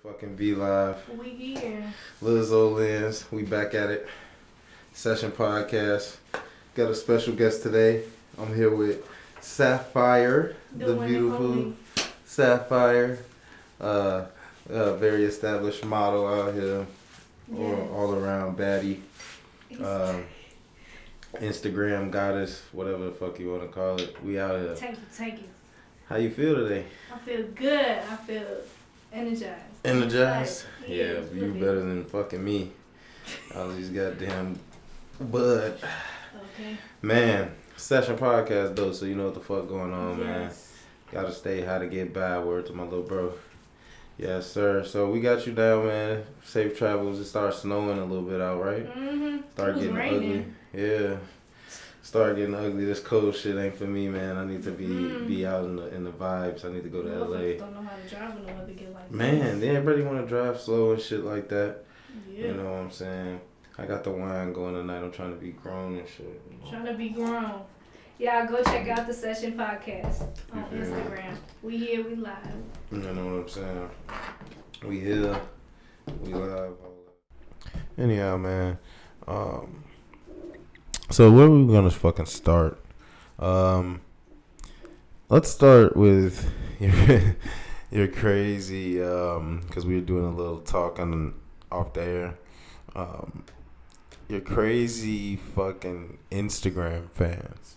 Fucking be live. We here. Liz Olens, we back at it. Session podcast. Got a special guest today. I'm here with Saphirre, the beautiful Saphirre. Very established model out here. Yes. All around baddie. Instagram goddess, whatever the fuck you want to call it. We out here. Thank you. How you feel today? I feel good. I feel energized. Energized? Like, yeah, you better than fucking me. All these goddamn bud. Okay. Man, session podcast though, so you know what the fuck going on, yes. man. Gotta stay how to get by. Word to my little bro. Yes, sir. So we got you down, man. Safe travels. It started snowing a little bit out, right? Mm-hmm. Started getting raining. Ugly. Yeah. Started getting ugly. This cold shit ain't for me, man. I need to be out in the vibes. I need to go to LA. Don't know how to drive when the weather get like Man, this. everybody want to drive slow and shit like that. Yeah. You know what I'm saying? I got the wine going tonight. I'm trying to be grown and shit. Trying to be grown. Yeah, go check out the Session Podcast on Instagram. We here, we live. You know what I'm saying? We here, we live. Anyhow, man. So where are we gonna fucking start? Let's start with your crazy. Because we were doing a little talk off the air. Your crazy fucking Instagram fans.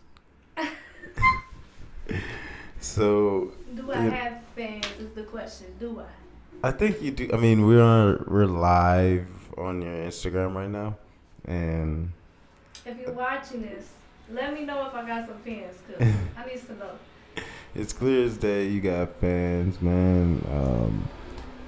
So do I have fans is the question. Do I? I think you do. I mean, we're live on your Instagram right now, and if you're watching this, let me know if I got some fans, cause I need to know. It's clear as day you got fans, man.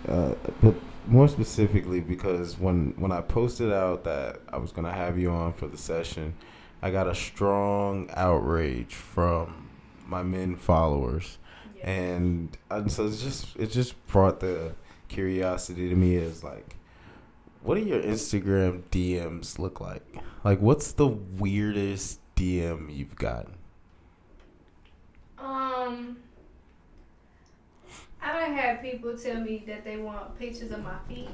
But more specifically, because when I posted out that I was gonna have you on for the session, I got a strong outrage from my men followers, and so it just brought the curiosity to me as like, what do your Instagram DMs look like? Like, what's the weirdest DM you've gotten? I done had people tell me that they want pictures of my feet,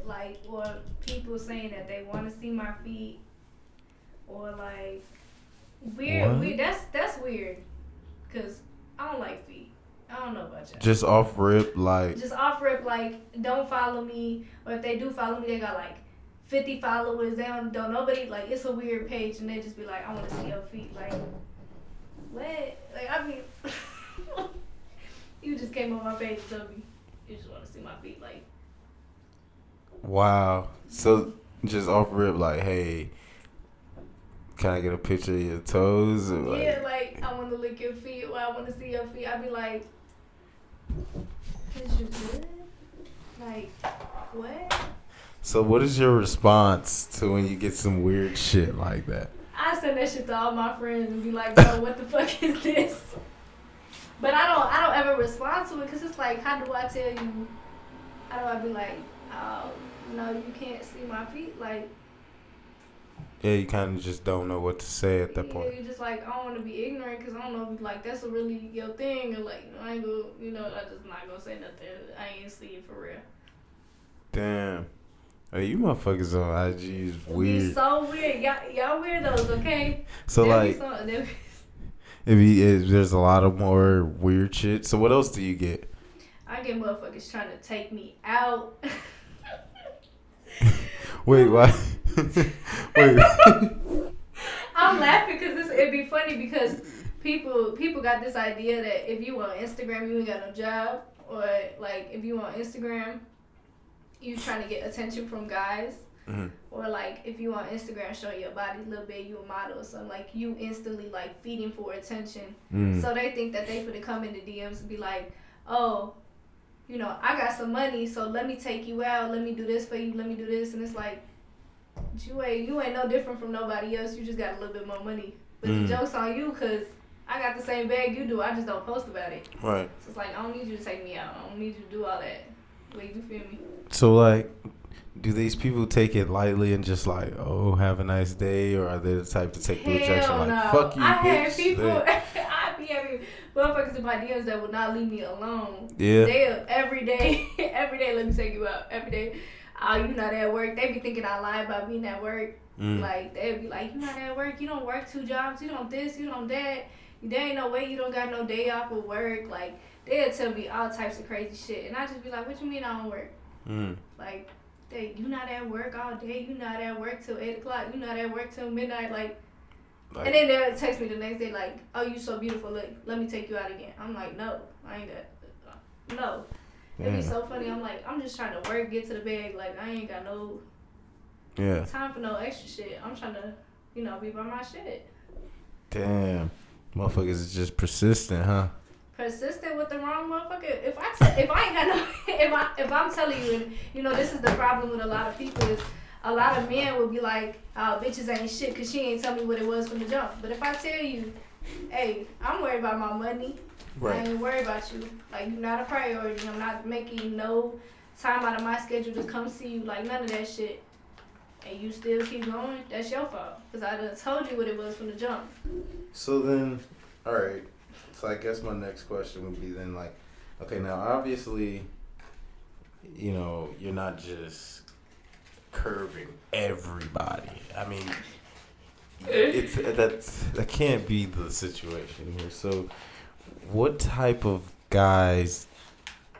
like, or people saying that they want to see my feet, or like weird. That's weird, cause I don't like feet. I don't know about y'all. Just off rip, like don't follow me, or if they do follow me, they got like 50 followers. They don't nobody, like, it's a weird page, and they just be like, I want to see your feet. Like, what? Like, I mean, you just came on my page and told me you just want to see my feet. Like, wow. So just off rip, like, hey, can I get a picture of your toes? Or like I want to lick your feet, or I want to see your feet. I be like, is you good? Like, what? So what is your response to when you get some weird shit like that? I send that shit to all my friends and be like, bro, what the fuck is this? But I don't ever respond to it, because it's like, how do I tell you? How do I be like, oh, no, you can't see my feet? Like, yeah, you kind of just don't know what to say at that point. You just like, I don't want to be ignorant, because I don't know if, like, that's a really your thing, or like, I ain't gonna, I just not gonna say nothing. I ain't see it for real. Damn. Hey, you motherfuckers on IG is weird. It's so weird. Y'all weirdos, okay? So like, if there's a lot of more weird shit. So what else do you get? I get motherfuckers trying to take me out. Wait, why? Wait. I'm laughing because it'd be funny, because people got this idea that if you on Instagram, you ain't got no job, or like if you on Instagram, you trying to get attention from guys, or like if you on Instagram showing your body a little bit, you a model or something, like you instantly like feeding for attention. So they think that they finna come in the DMs and be like, oh, I got some money, so let me take you out, let me do this for you, let me do this, and it's like, you ain't no different from nobody else, you just got a little bit more money. But the joke's on you, because I got the same bag you do, I just don't post about it. Right. So it's like, I don't need you to take me out, I don't need you to do all that. Wait, you feel me? So like, do these people take it lightly and just like, oh, have a nice day, or are they the type to take the rejection like, fuck you, I bitch? had people, I be having motherfuckers in my DMs that would not leave me alone. Yeah. They'll every day every day, let me take you out. Every day, oh, you not at work. They be thinking I lie about being at work. Like, they'd be like, you not at work. You don't work 2 jobs. You don't this. You don't that. There ain't no way you don't got no day off of work. Like, they'll tell me all types of crazy shit. And I just be like, what you mean I don't work? Like, you not at work all day. You not at work till 8 o'clock. You not at work till midnight. Like, and then they'll text me the next day like, oh, you so beautiful. Look, let me take you out again. I'm like, no, I ain't that. No. It'd be so funny. I'm like, I'm just trying to work, get to the bag. Like, I ain't got no time for no extra shit. I'm trying to, be by my shit. Damn. Motherfuckers is just persistent, huh? Persistent with the wrong motherfucker. If I ain't got no, if I'm telling you, and this is the problem with a lot of people is a lot of men will be like, oh, bitches ain't shit because she ain't tell me what it was from the jump. But if I tell you, hey, I'm worried about my money. Right. I ain't worried about you. Like, you're not a priority. I'm not making no time out of my schedule to come see you. Like, none of that shit. And you still keep going, that's your fault. Because I done told you what it was from the jump. So then, all right. So I guess my next question would be then, like, okay, now obviously, you're not just curving everybody. I mean, that can't be the situation here. So what type of guys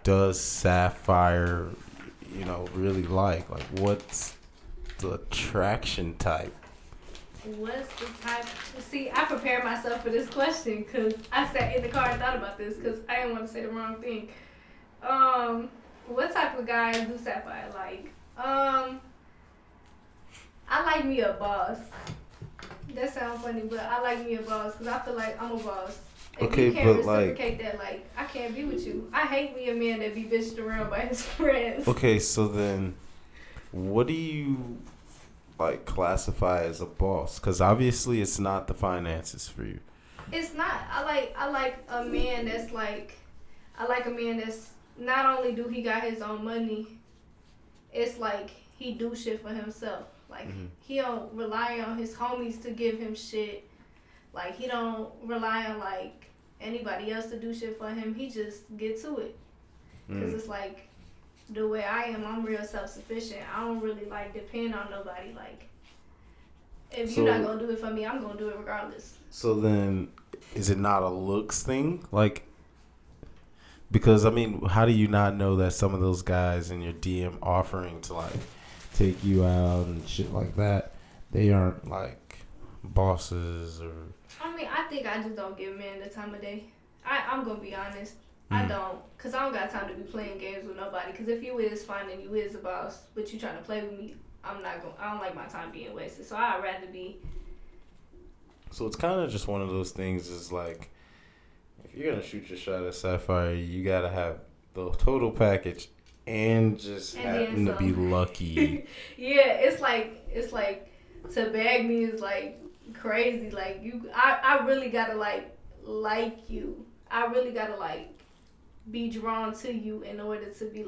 does Saphirre, really like? Like, what's the attraction type? What's the type? See, I prepared myself for this question because I sat in the car and thought about this because I didn't want to say the wrong thing. What type of guys do Saphirre like? I like me a boss. That sounds funny, but I like me a boss because I feel like I'm a boss. If you can't reciprocate that, like, I can't be with you. I hate me a man that be bitched around by his friends. Okay, so then what do you classify as a boss? Because obviously it's not the finances for you. It's not. I like a man that's not only do he got his own money, it's like he do shit for himself. Like, he don't rely on his homies to give him shit. Like, he don't rely on, like, anybody else to do shit for him. He just get to it. Because it's like, the way I am, I'm real self-sufficient. I don't really, depend on nobody. Like, if you're not going to do it for me, I'm going to do it regardless. So then, is it not a looks thing? Like, because, I mean, how do you not know that some of those guys in your DM offering to, take you out and shit like that, they aren't, bosses or... I mean, I think I just don't give men the time of day. I'm going to be honest. I don't. Because I don't got time to be playing games with nobody. Because if you is fine and you is a boss, but you trying to play with me, I don't like my time being wasted. So I'd rather be... So it's kind of just one of those things is like, if you're going to shoot your shot at Saphirre, you got to have the total package and just happen to be lucky. Yeah, it's like to bag me is crazy. Like, I really gotta like you. I really gotta be drawn to you in order to be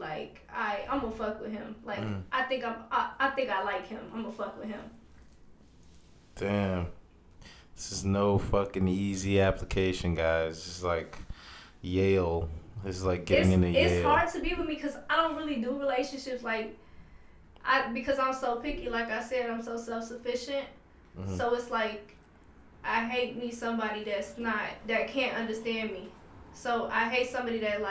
I'm gonna fuck with him. Like, I think I like him. I'm gonna fuck with him. Damn, this is no fucking easy application, guys. It's like Yale. It's like getting into Yale. It's hard to be with me because I don't really do relationships because I'm so picky. Like I said, I'm so self-sufficient. So it's like I hate me somebody that can't understand me. So I hate somebody that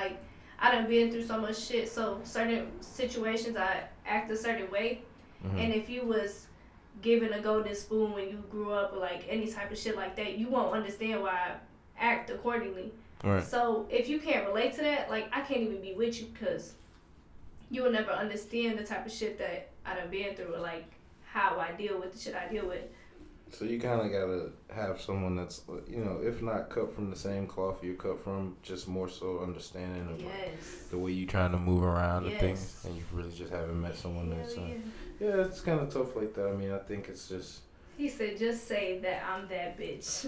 I done been through so much shit. So certain situations I act a certain way. And if you was given a golden spoon when you grew up or any type of shit like that, you won't understand why I act accordingly. Right. So if you can't relate to that, I can't even be with you because you will never understand the type of shit that I done been through or how I deal with the shit I deal with. So you kind of got to have someone that's, if not cut from the same cloth you cut from, just more so understanding of the way you trying to move around and things. And you really just haven't met someone that's, yeah, it's kind of tough like that. I mean, I think it's just... He said, just say that I'm that bitch.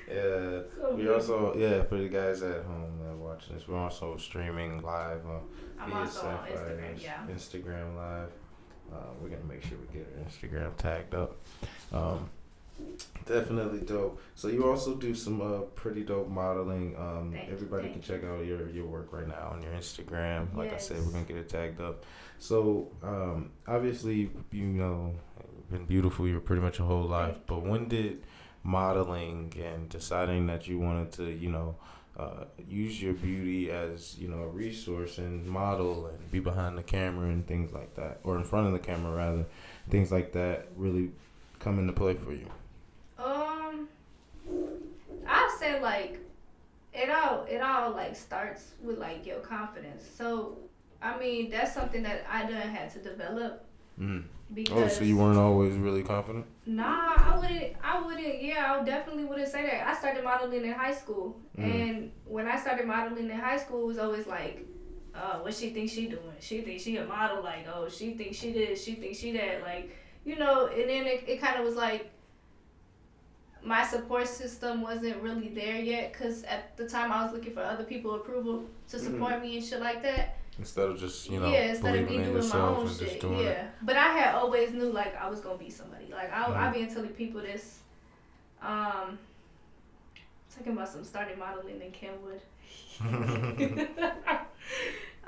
Yeah, we also, for the guys at home that are watching this, we're also streaming live I'm also on Instagram, Instagram live. We're going to make sure we get our Instagram tagged up. Definitely dope. So you also do some pretty dope modeling. Everybody can Thank check out your work right now on your Instagram. you. Like I said, we're Yes. gonna get it tagged up. So obviously, you know, you've been beautiful your pretty much your whole life. But when did modeling and deciding that you wanted to, use your beauty as a resource and model and be behind the camera and things like that, or in front of the camera rather, things like that, really come into play for you? Um, I say like it all like starts with like your confidence. So I mean that's something that I done had to develop Mm. Oh, because so you weren't always really confident? nah, I definitely wouldn't say that. I started modeling in high school, and when I started modeling in high school, it was always like, what she thinks she doing? She thinks she a model. Like, oh, she thinks she this. She thinks she that. Like, and then it kind of was like my support system wasn't really there yet, cause at the time I was looking for other people's approval to support me and shit like that. Instead of just, Instead of me believing in doing my yourself own and just shit, doing it. But I had always knew like I was gonna be somebody. Like I been telling people this, talking about some started modeling in Kenwood.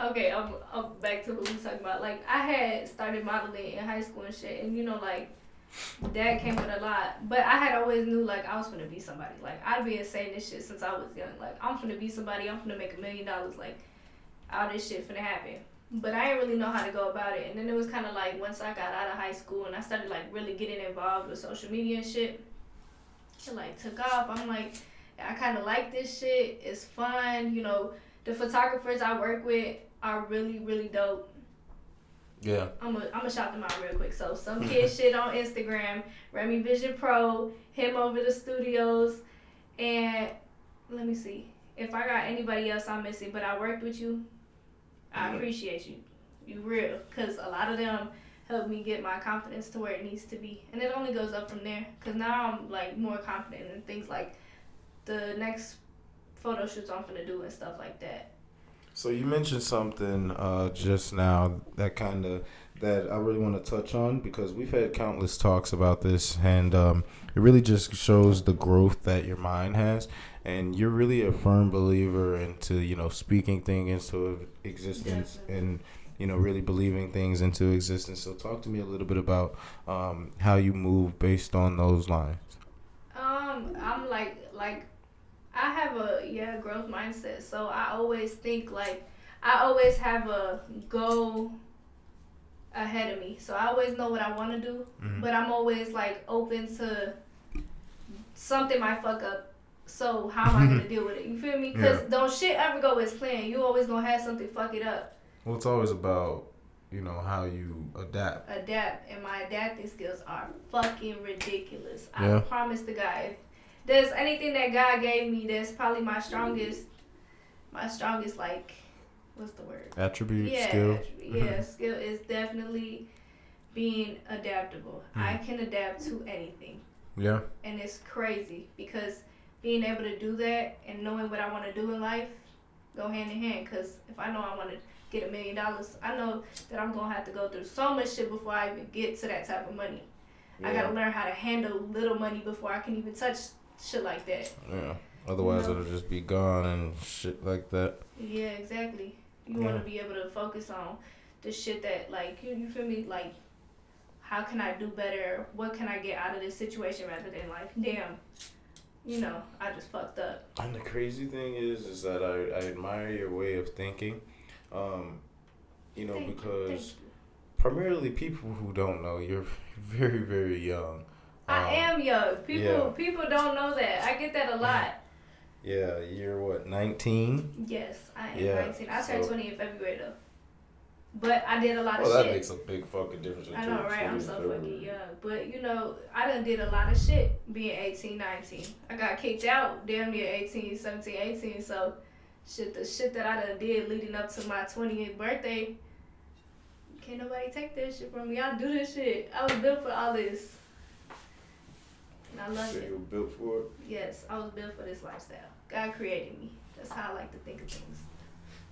Okay, I'm back to what we was talking about. Like I had started modeling in high school and shit, and like that came with a lot. But I had always knew like I was gonna be somebody. Like I'd been saying this shit since I was young. Like I'm gonna be somebody. I'm gonna make $1 million. Like all this shit finna happen. But I didn't really know how to go about it. And then it was kind of like once I got out of high school and I started like really getting involved with social media and shit, it like took off. I'm like, I kind of like this shit. It's fun. The photographers I work with are really, really dope. Yeah. I'm gonna shout them out real quick. So some kid shit on Instagram, Remy Vision Pro, him over the studios, and let me see if I got anybody else I'm missing. But I worked with you. I appreciate you. You real, cause a lot of them helped me get my confidence to where it needs to be, and it only goes up from there. Cause now I'm like more confident in things like the next photo shoots I'm finna do and stuff like that. So you mentioned something just now that I really want to touch on, because we've had countless talks about this, and it really just shows the growth that your mind has, and you're really a firm believer into speaking things into existence. Definitely. And really believing things into existence. So talk to me a little bit about how you move based on those lines. I'm like I have a growth mindset, so I always think like I always have a goal ahead of me, so I always know what I want to do, but I'm always like open to something might fuck up. So how am I gonna deal with it? You feel me? Because don't shit ever go as planned. You always gonna have something fuck it up. Well, it's always about how you adapt. And my adapting skills are fucking ridiculous. Yeah. I promise to God, if there's anything that God gave me that's probably my strongest like, what's the word? Attribute, skill. Yeah, skill is definitely being adaptable. I can adapt to anything. Yeah. And it's crazy because being able to do that and knowing what I want to do in life go hand in hand. Because if I know I want to get $1 million, I know that I'm going to have to go through so much shit before I even get to that type of money. Yeah. I got to learn how to handle little money before I can even touch shit like that. Yeah. Otherwise, it'll just be gone and shit like that. Yeah, exactly. You want to be able to focus on the shit that, like, you feel me? Like, how can I do better? What can I get out of this situation rather than, like, damn, I just fucked up. And the crazy thing is that I admire your way of thinking, because primarily people who don't know, you're very, very young. I am young. People don't know that. I get that a lot. Yeah, you're what, 19? Yes, I am 19. I turned 20 in February though. But I did a lot of shit. Well, that makes a big fucking difference. I know, right? I'm so fucking young. But, I done did a lot of shit being 18, 19. I got kicked out damn near 18, 17, 18. So, the shit that I done did leading up to my 20th birthday, can't nobody take that shit from me. I do this shit. I was built for all this. And I love it. You were built for it? Yes, I was built for this lifestyle. God created me. That's how I like to think of things.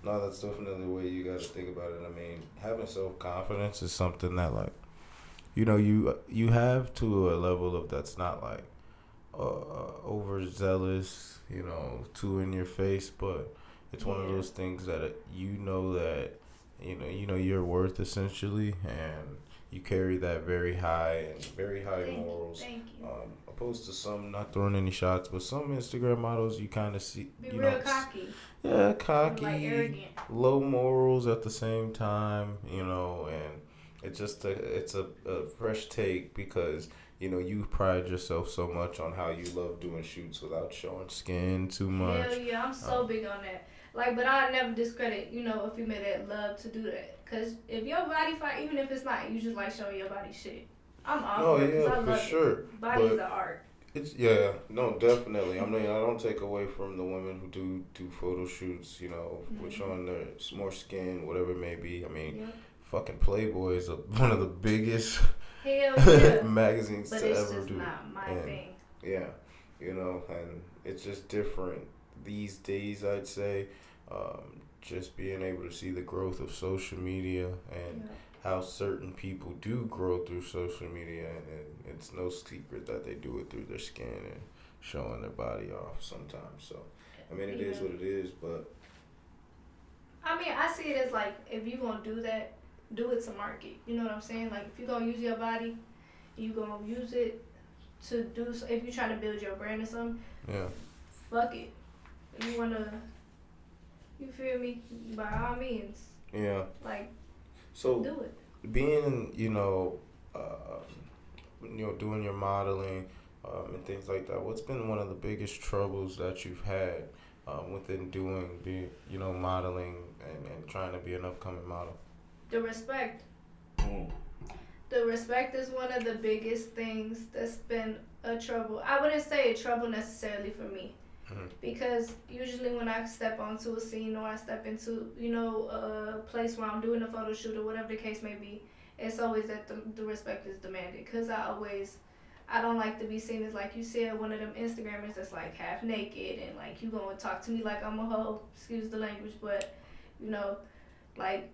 No, that's definitely the way you got to think about it. I mean, having self-confidence is something that, like, you have to a level of that's not like overzealous, too in your face, but it's one of those things that that your worth essentially, and you carry that very high morals. Thank you. Opposed to some, not throwing any shots, but some Instagram models you kind of see be real cocky. Yeah, cocky, like arrogant, low morals at the same time, and it's a fresh take because you pride yourself so much on how you love doing shoots without showing skin too much. Hell yeah, I'm so big on that. Like, but I never discredit, a female that love to do that. Cause if your body fine, even if it's not, you just like showing your body shit. I'm all for it, cause I love it. Body's an art. It's no, definitely. I mean, I don't take away from the women who do photo shoots, with showing their more skin, whatever it may be. I mean, fucking Playboy is one of the biggest magazines but to it's ever just do. Not my thing. Yeah, and it's just different these days. I'd say, just being able to see the growth of social media and how certain people do grow through social media, and it's no secret that they do it through their skin and showing their body off sometimes. So, I mean, it is what it is, but I mean, I see it as like, if you gonna do that, do it to market. You know what I'm saying? Like, if you gonna use your body, you gonna use it to do. If you trying to build your brand or something, fuck it. If you wanna, you feel me? By all means. Yeah. Like. So do it. Being, doing your modeling and things like that, what's been one of the biggest troubles that you've had within modeling and trying to be an upcoming model? The respect. The respect is one of the biggest things that's been a trouble. I wouldn't say a trouble necessarily for me. Because usually when I step onto a scene or I step into, a place where I'm doing a photo shoot or whatever the case may be, it's always that the respect is demanded. Because I don't like to be seen as, like you said, one of them Instagrammers that's like half naked and like you gonna talk to me like I'm a hoe, excuse the language, but, like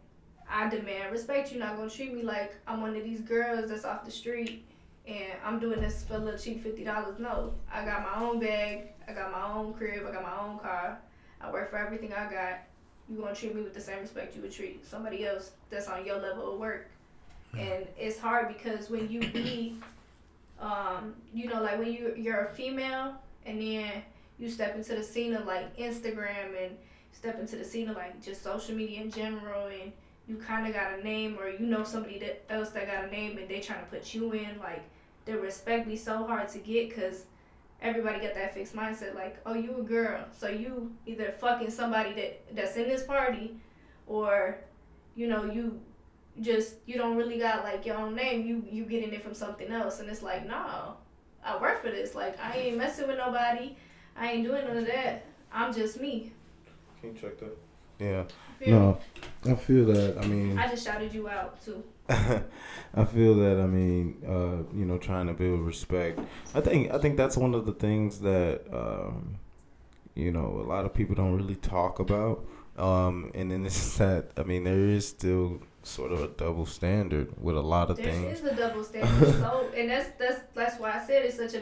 I demand respect. You're not gonna treat me like I'm one of these girls that's off the street and I'm doing this for a little cheap $50. No, I got my own bag. I got my own crib. I got my own car. I work for everything I got. You gonna treat me with the same respect you would treat somebody else that's on your level of work. And it's hard because when you be, like when you're a female and then you step into the scene of like Instagram and step into the scene of like just social media in general, and you kind of got a name or somebody else that got a name and they trying to put you in, like the respect be so hard to get because everybody got that fixed mindset like, oh, you a girl, so you either fucking somebody that's in this party or you don't really got like your own name, you getting it from something else. And it's like, no, I work for this. Like, I ain't messing with nobody, I ain't doing none of that, I'm just me. Can you check that? Yeah. No, I feel that. I mean, I just shouted you out too. I feel that. I mean, trying to build respect. I think that's one of the things that a lot of people don't really talk about. And then it's that. I mean, there is still sort of a double standard with a lot of things. There is a double standard. So, and that's why I said it's such a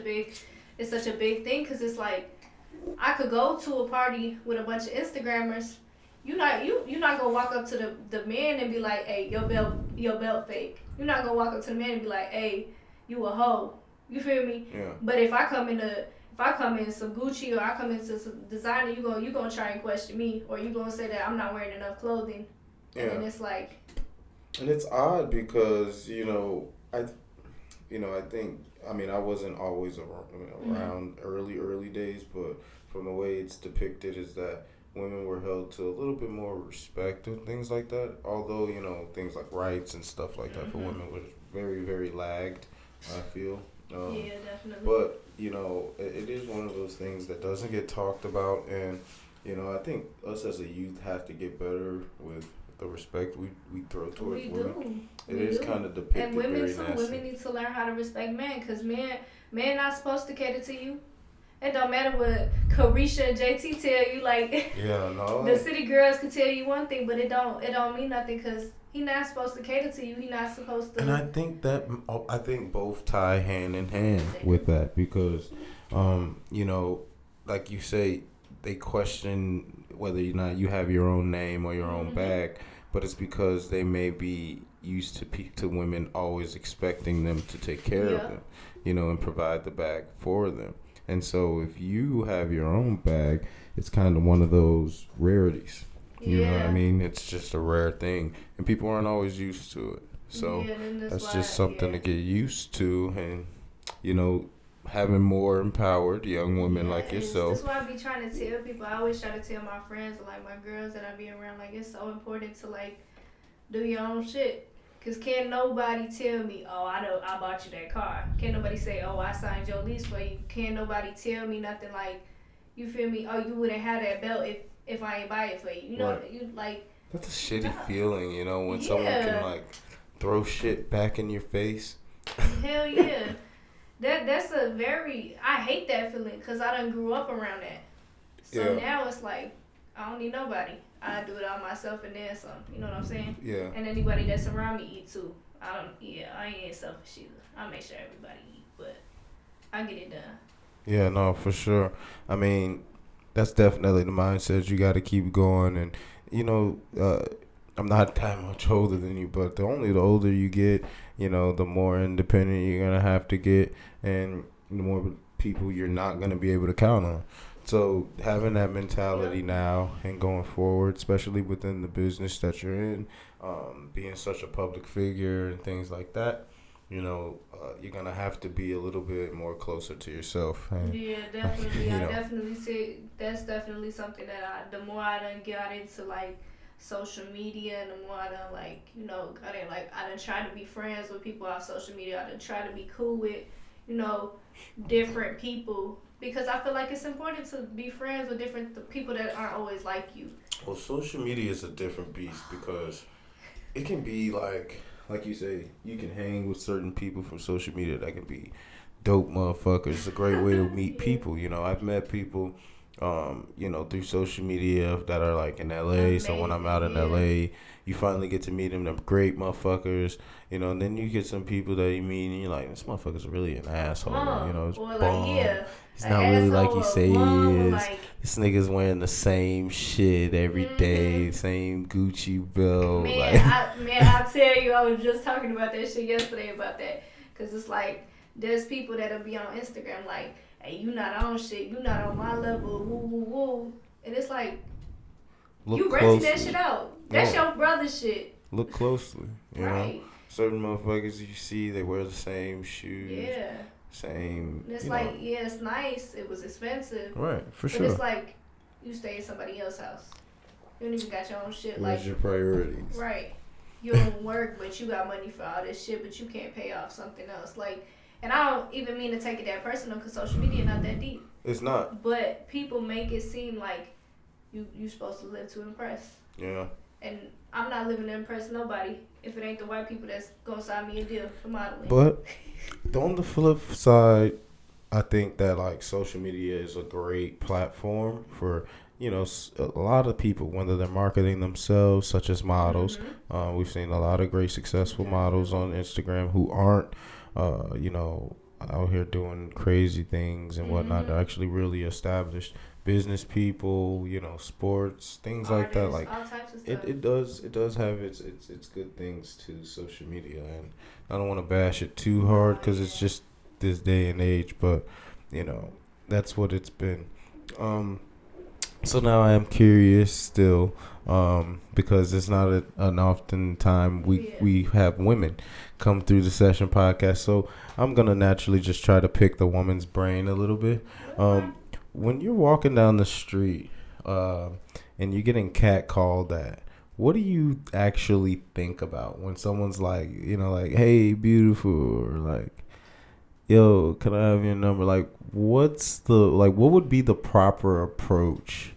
big thing, because it's like I could go to a party with a bunch of Instagrammers. You're not gonna walk up to the man and be like, hey, your belt fake. You're not gonna walk up to the man and be like, hey, you a hoe. You feel me? Yeah. But if I come in some Gucci or I come into some designer, you gonna try and question me, or you gonna say that I'm not wearing enough clothing. Yeah. And it's like. And it's odd because I think, I mean, I wasn't always around early days, but from the way it's depicted is that women were held to a little bit more respect and things like that. Although, things like rights and stuff like that for women was very, very lagged, I feel. Yeah, definitely. But, it is one of those things that doesn't get talked about. And, I think us as a youth have to get better with the respect we throw towards women. It is kind of depicted and women very too. nasty. Women need to learn how to respect men, because men not supposed to cater to you. It don't matter what Carisha and JT tell you. Like, Yeah, no. the city girls can tell you one thing, but it don't mean nothing because he not supposed to cater to you. He not supposed to. And I think both tie hand in hand with that because, you know, like you say, they question whether or not you have your own name or your own bag, but it's because they may be used to women always expecting them to take care of them, you know, and provide the bag for them. And so if you have your own bag, it's kind of one of those rarities. You know what I mean? It's just a rare thing, and people aren't always used to it. So that's just something to get used to, and you know, having more empowered young women like yourself. That's why I be trying to tell people. I always try to tell my friends, like my girls that I be around, like it's so important to like do your own shit. Cause can't nobody tell me, oh, I bought you that car. Can't nobody say, oh, I signed your lease for you. Can't nobody tell me nothing like, you feel me? Oh, you wouldn't have that belt if I ain't buy it for you. You know, you like. That's a shitty feeling, you know, when someone can like throw shit back in your face. Hell yeah. That's a very, I hate that feeling because I done grew up around that. So now it's like, I don't need nobody. I do it all myself and then some. You know what I'm saying? Yeah. And anybody that's around me eat too. I ain't selfish either. I make sure everybody eat, but I get it done. Yeah, no, for sure. I mean, that's definitely the mindset. You got to keep going. And, you know, I'm not that much older than you, but the older you get, you know, the more independent you're going to have to get and the more people you're not going to be able to count on. So having that mentality now and going forward, especially within the business that you're in, being such a public figure and things like that, you know, you're going to have to be a little bit more closer to yourself. And, yeah, definitely. I definitely say that's definitely something that the more I done got into, like, social media and the more I done, like, you know, I done try to be friends with people off social media. I done try to be cool with, you know, different people. Because I feel like it's important to be friends with different people that aren't always like you. Well, social media is a different beast because it can be like you say, you can hang with certain people from social media that can be dope motherfuckers. It's a great way to meet people. You know, I've met people, you know, through social media that are like in LA. Amazing. So when I'm out in LA, you finally get to meet them. They're great motherfuckers. You know, and then you get some people that you meet and you're like, this motherfucker's really an asshole. You know, it's bum. He's not really like you say he is. Like, this nigga's wearing the same shit every day, same Gucci belt. Man, I tell you, I was just talking about that shit yesterday about that. Because it's like, there's people that'll be on Instagram like, hey, you not on shit, you not on my level, woo, woo, woo. And it's like, you renting that shit out. That's your brother's shit. Look closely, you know? Certain motherfuckers you see, they wear the same shoes. Yeah. Same. And it's like, it's nice. It was expensive. Right, for sure. But it's like, you stay at somebody else's house. You don't even got your own shit. Where's your priorities? Right. You don't work, but you got money for all this shit, but you can't pay off something else. Like, and I don't even mean to take it that personal because social media not that deep. It's not. But people make it seem like you supposed to live to impress. Yeah. And I'm not living to impress nobody if it ain't the white people that's gonna sign me a deal for modeling. But on the flip side, I think that like social media is a great platform for, you know, a lot of people, whether they're marketing themselves, such as models. We've seen a lot of great successful models on Instagram who aren't, you know, out here doing crazy things and whatnot. They're actually really established business people, you know, sports, things like that. Like all types of stuff. It does have its good things to social media, and I don't want to bash it too hard because it's just this day and age, but you know, that's what it's been. So now I am curious still, because it's not an often time we have women come through the Session podcast. So I'm gonna naturally just try to pick the woman's brain a little bit. When you're walking down the street, and you're getting catcalled at, what do you actually think about when someone's like, you know, like, hey, beautiful, or like, yo, can I have your number? Like, what would be the proper approach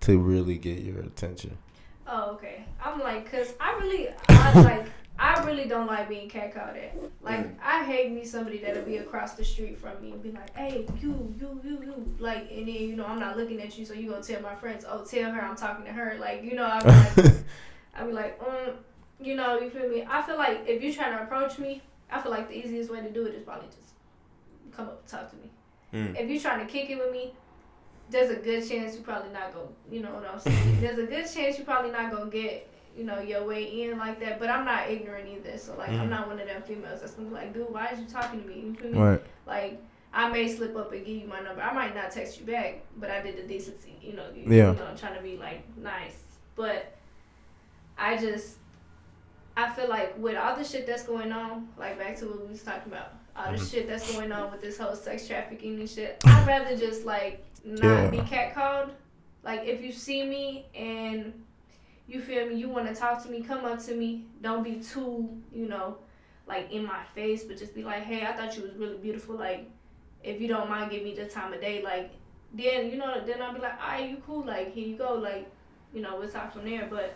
to really get your attention? Oh, okay. I'm like, cause I I really don't like being catcalled at. Like, I hate me somebody that'll be across the street from me and be like, hey, you. Like, and then, you know, I'm not looking at you, so you gonna tell my friends, oh, tell her I'm talking to her. Like, you know, I'll be like, you know, you feel me? I feel like if you're trying to approach me, I feel like the easiest way to do it is probably just come up and talk to me. If you're trying to kick it with me, there's a good chance you probably not gonna, you know what I'm saying? There's a good chance you probably not gonna get, you know, your way in like that. But I'm not ignorant either. So, like, I'm not one of them females that's gonna be like, dude, why is you talking to me? You feel me? Right. Like, I may slip up and give you my number. I might not text you back, but I did the decency, you know. You know, I'm trying to be, like, nice. But I feel like with all the shit that's going on, like, back to what we was talking about, all the shit that's going on with this whole sex trafficking and shit, I'd rather just, like, not be catcalled. Like, if you see me and you feel me, you want to talk to me, come up to me. Don't be too, you know, like, in my face, but just be like, hey, I thought you was really beautiful. Like, if you don't mind, give me the time of day. Like, then, you know, then I'll be like, all right, you cool. Like, here you go. Like, you know, we'll talk from there. But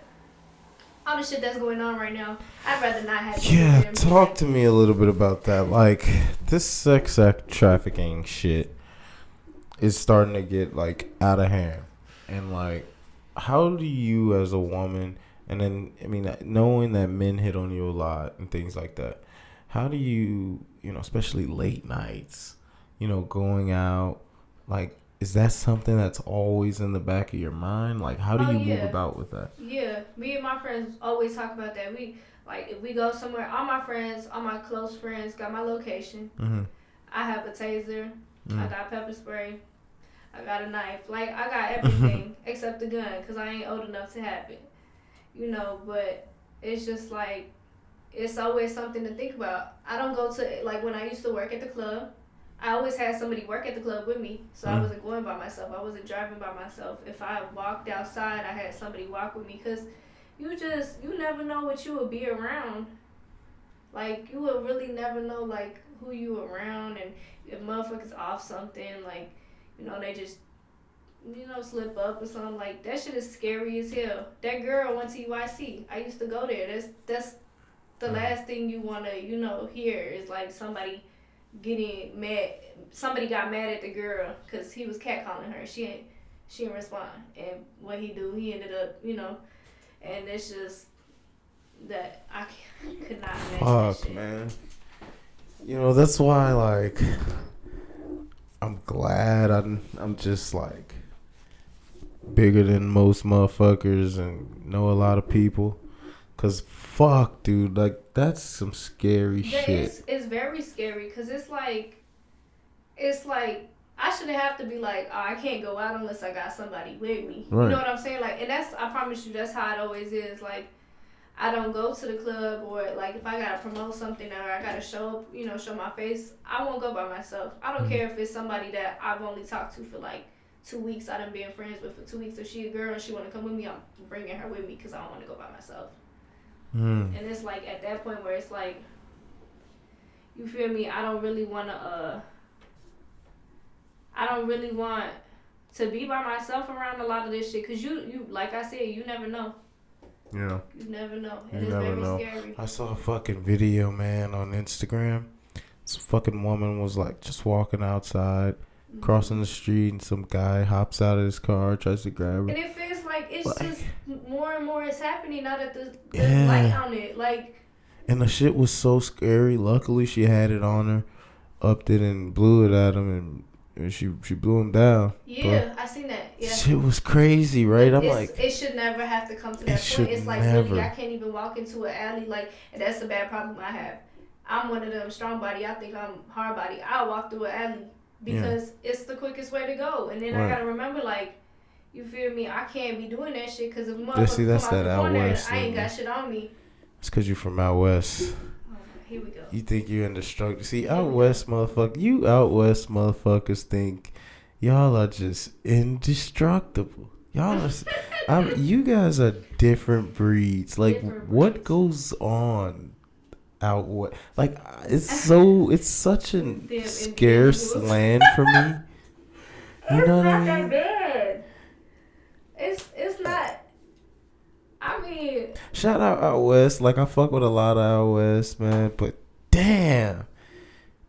all the shit that's going on right now, I'd rather not have. Yeah, talk to me a little bit about that. Like, this sex trafficking shit is starting to get, like, out of hand. And, like, how do you as a woman, and then, I mean, knowing that men hit on you a lot and things like that, how do you, you know, especially late nights, you know, going out, like, is that something that's always in the back of your mind? Like, how do you move about with that? Yeah, me and my friends always talk about that. We, like, if we go somewhere, all my friends, all my close friends got my location. I have a taser. I got pepper spray. I got a knife. Like, I got everything except the gun because I ain't old enough to have it. You know, but it's just like, it's always something to think about. I don't go to, like, when I used to work at the club, I always had somebody work at the club with me. So I wasn't going by myself. I wasn't driving by myself. If I walked outside, I had somebody walk with me because you never know what you would be around. Like, you would really never know, like, who you around, and if motherfuckers off something, like, you know, they just, you know, slip up or something. Like, that shit is scary as hell. That girl went to UIC. I used to go there. That's the last thing you want to, you know, hear is, like, somebody getting mad. Somebody got mad at the girl because he was catcalling her. She didn't respond. And what he do, he ended up, you know, and it's just that I could not imagine that shit. Man. You know, that's why, like, I'm glad I'm just, like, bigger than most motherfuckers and know a lot of people. Cause fuck, dude, like, that's some scary shit. It's very scary because it's like I shouldn't have to be like, oh, I can't go out unless I got somebody with me. Right. You know what I'm saying? Like, and I promise you, that's how it always is. Like, I don't go to the club, or like if I gotta promote something or I gotta show up, you know, show my face, I won't go by myself. I don't care if it's somebody that I've only talked to for like 2 weeks. I done been friends with for 2 weeks. If she a girl and she wanna come with me, I'm bringing her with me because I don't want to go by myself. And it's like at that point where it's like, you feel me? I don't really want to be by myself around a lot of this shit because you like I said, you never know. Yeah. You never know. It is very scary. I saw a fucking video, man, on Instagram. This fucking woman was like just walking outside, crossing the street, and some guy hops out of his car, tries to grab her. And it feels like it's just more and more is happening now that the light on it. Like, and the shit was so scary. Luckily, she had it on her, upped it and blew it at him, and she blew him down. Yeah, I seen that. Yeah, shit was crazy, right? It should never have to come to that point. It's like really, I can't even walk into an alley. Like, and that's the bad problem I have. I'm one of them strong body. I think I'm hard body. I'll walk through an alley because it's the quickest way to go. And then I gotta remember, like, you feel me? I can't be doing that shit because if motherfuckers come out the corner and I ain't got shit on me. It's because you're from out west. Here we go. You think you're indestructible. See, out west motherfuckers think y'all are just indestructible. Y'all are, you guys are different breeds. Like, what goes on out west? Like, it's such a scarce land for me. You know what I mean? That bad. It's not. I mean, shout out West. Like, I fuck with a lot of out West, man. But damn,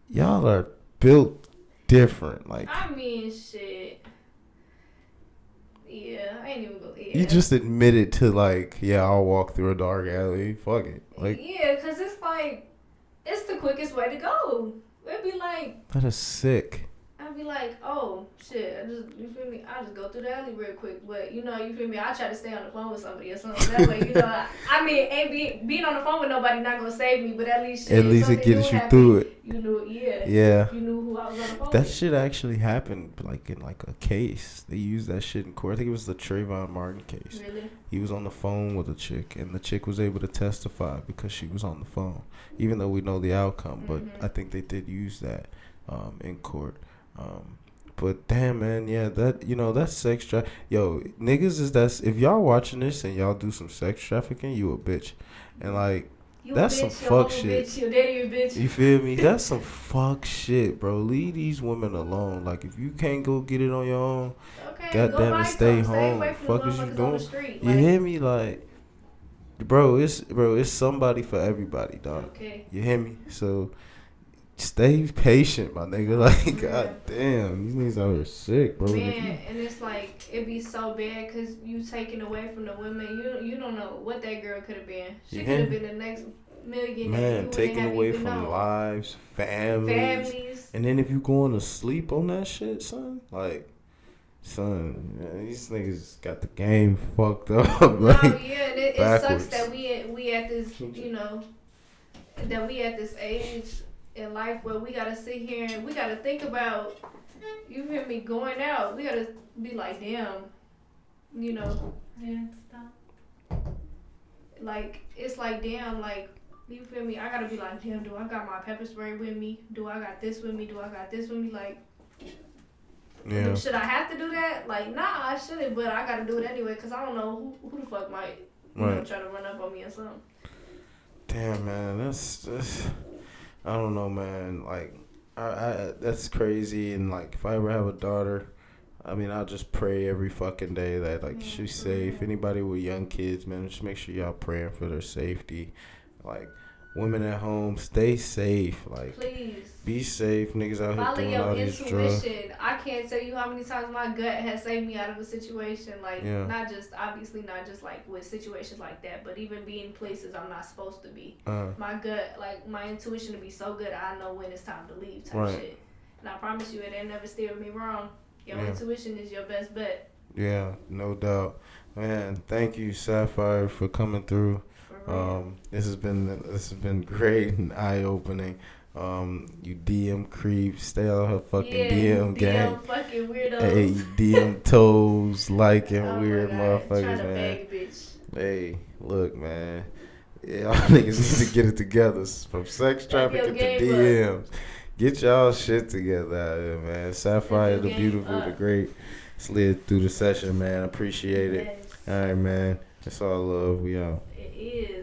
y'all are built different. Like, I mean, shit. Yeah, I ain't even go. Yeah. you just admitted to like, yeah, I'll walk through a dark alley. Fuck it. Like, yeah, cause it's like, it's the quickest way to go. It'd be like, that is sick. I'd be like, oh shit, you feel me? I just go through the alley real quick, but you feel me? I try to stay on the phone with somebody or something. That way, I mean, ain't being on the phone with nobody not gonna save me, but at least shit, it gets you through it. You knew, yeah. You knew who I was on the phone that with. Shit actually happened, like in like a case. They used that shit in court. I think it was the Trayvon Martin case. Really? He was on the phone with a chick, and the chick was able to testify because she was on the phone, even though we know the outcome. But I think they did use that in court. But damn, man, yeah, that's sex yo, niggas if y'all watching this and y'all do some sex trafficking, you a bitch. And like, that's some fuck shit. Bitch, your daddy a bitch. You feel me? That's some fuck shit, bro. Leave these women alone. Like, if you can't go get it on your own, goddamn it, stay home. Fuck is you doing? You hear me? Like, bro, it's somebody for everybody, dog. Okay. You hear me? So stay patient, my nigga. Like, goddamn, these niggas out here sick, bro. Man, and it's like, it be so bad because you taking away from the women. You don't know what that girl could have been. She could have been the next millionaire. Man, taking away from lives, families. And then if you going to sleep on that shit, son, like, man, these niggas got the game fucked up. Like, no, yeah, it sucks that we at this, that we at this age in life where we gotta sit here and we gotta think about, you feel me, going out. We gotta be like, damn, Yeah, stop. Like, it's like, damn, like, you feel me? I gotta be like, damn, do I got my pepper spray with me? Do I got this with me? Do I got this with me? Like, yeah. Should I have to do that? Like, nah, I shouldn't, but I gotta do it anyway because I don't know who the fuck might try to run up on me or something. Damn, man, that's I don't know, man. Like, I that's crazy. And like, if I ever have a daughter, I mean, I'll just pray every fucking day that like she's safe. Anybody with young kids, man, just make sure y'all praying for their safety. Like, women at home, stay safe. Like, please be safe, niggas out here doing all these drugs. I can't tell you how many times my gut has saved me out of a situation. Like, not just like with situations like that, but even being places I'm not supposed to be. My gut, like my intuition to be so good, I know when it's time to leave type shit. And I promise you, it ain't never steered me wrong. Your intuition is your best bet. Yeah, no doubt. Man, thank you, Saphirre, for coming through. This has been great and eye opening. You DM creeps, stay out her fucking DM gang. DM fucking weirdos. Hey, you DM toes, liking weird motherfuckers, man. Beg, bitch. Hey, look, man. Yeah, y'all niggas need to get it together. From sex trafficking to DMs. Get y'all shit together out here, man. Saphirre, the beautiful, the great, slid through the session, man. Appreciate it. Yes. All right, man. It's all love. We out. It is.